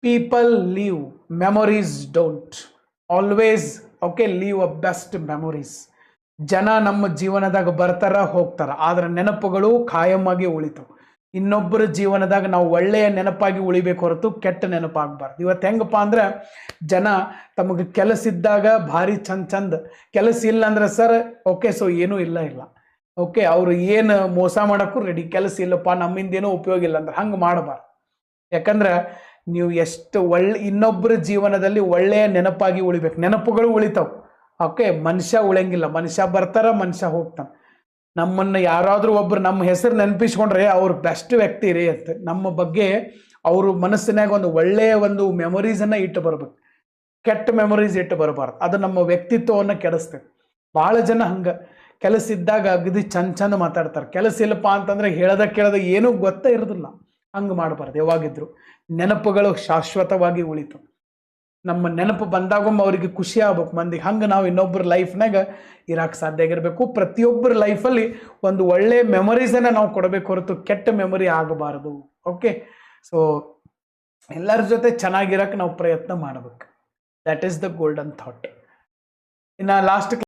People leave, memories don't. Always okay leave a best memories. ಜನ ನಮ್ಮ ಜೀವನದಾಗ ಬರ್ತಾರ ಹೋಗ್ತಾರ, ಆದ್ರೆ ನೆನಪುಗಳು ಖಾಯಂ ಆಗಿ ಉಳಿತಾವ. ಇನ್ನೊಬ್ಬರ ಜೀವನದಾಗ ನಾವು ಒಳ್ಳೆಯ ನೆನಪಾಗಿ ಉಳಿಬೇಕು ಹೊರತು ಕೆಟ್ಟ ನೆನಪಾಗಬಾರ್ದು. ಇವತ್ತು ಹೆಂಗಪ್ಪ ಅಂದ್ರೆ ಜನ ತಮಗೆ ಕೆಲಸ ಇದ್ದಾಗ ಭಾರಿ ಚಂದ ಕೆಲಸ ಇಲ್ಲ ಅಂದ್ರೆ ಸರ್ ಓಕೆ ಸೊ ಏನೂ ಇಲ್ಲ ಓಕೆ ಅವರು ಏನು ಮೋಸ ಮಾಡೋಕ್ಕೂ ರೆಡಿ, ಕೆಲಸ ಇಲ್ಲಪ್ಪ ನಮ್ಮಿಂದೇನೂ ಉಪಯೋಗ ಇಲ್ಲ ಅಂದ್ರೆ ಹಂಗೆ ಮಾಡಬಾರ್ದು. ಯಾಕಂದ್ರೆ ನೀವು ಎಷ್ಟು ಇನ್ನೊಬ್ಬರ ಜೀವನದಲ್ಲಿ ಒಳ್ಳೆಯ ನೆನಪಾಗಿ ಉಳಿಬೇಕು. ನೆನಪುಗಳು ಉಳಿತಾವ ಓಕೆ, ಮನುಷ್ಯ ಉಳಿಯಂಗಿಲ್ಲ. ಮನುಷ್ಯ ಬರ್ತಾರ, ಮನುಷ್ಯ ಹೋಗ್ತಾನೆ. ನಮ್ಮನ್ನು ಯಾರಾದರೂ ಒಬ್ರು ನಮ್ಮ ಹೆಸರು ನೆನಪಿಸ್ಕೊಂಡ್ರೆ ಅವ್ರ ಬೆಸ್ಟ್ ವ್ಯಕ್ತಿ ರೀ ಅಂತ, ನಮ್ಮ ಬಗ್ಗೆ ಅವರು ಮನಸ್ಸಿನಾಗ ಒಂದು ಒಳ್ಳೆಯ ಒಂದು ಮೆಮೊರೀಸನ್ನು ಇಟ್ಟು ಬರ್ಬೇಕು. ಕೆಟ್ಟ ಮೆಮೊರೀಸ್ ಇಟ್ಟು ಬರಬಾರ್ದು, ಅದು ನಮ್ಮ ವ್ಯಕ್ತಿತ್ವವನ್ನು ಕೆಡಿಸ್ತೇವೆ. ಭಾಳ ಜನ ಹಂಗೆ ಕೆಲಸ ಇದ್ದಾಗ ಅಗದಿ ಚಂದ ಮಾತಾಡ್ತಾರೆ, ಕೆಲಸ ಇಲ್ಲಪ್ಪ ಅಂತಂದ್ರೆ ಕೇಳದ ಏನೂ ಗೊತ್ತೇ ಇರೋದಿಲ್ಲ. ಹಂಗೆ ಮಾಡಬಾರ್ದು. ಯಾವಾಗಿದ್ರು ನೆನಪುಗಳು ಶಾಶ್ವತವಾಗಿ ಉಳಿತು. ನಮ್ಮ ನೆನಪು ಬಂದಾಗೊಮ್ಮೆ ಅವರಿಗೆ ಖುಷಿ ಆಗ್ಬೇಕು ಮಂದಿಗೆ. ಹಂಗೆ ನಾವು ಇನ್ನೊಬ್ಬರ ಲೈಫ್ನಾಗ ಇರಕ್ಕೆ ಸಾಧ್ಯ ಆಗಿರಬೇಕು. ಪ್ರತಿಯೊಬ್ಬರ ಲೈಫಲ್ಲಿ ಒಂದು ಒಳ್ಳೆಯ ಮೆಮೊರೀಸನ್ನು ನಾವು ಕೊಡಬೇಕು ಹೊರತು ಕೆಟ್ಟ ಮೆಮೊರಿ ಆಗಬಾರದು. ಓಕೆ, ಸೊ ಎಲ್ಲರ ಜೊತೆ ಚೆನ್ನಾಗಿರಕ್ಕೆ ನಾವು ಪ್ರಯತ್ನ ಮಾಡಬೇಕು. That is the golden thought. ಇನ್ನು ಲಾಸ್ಟ್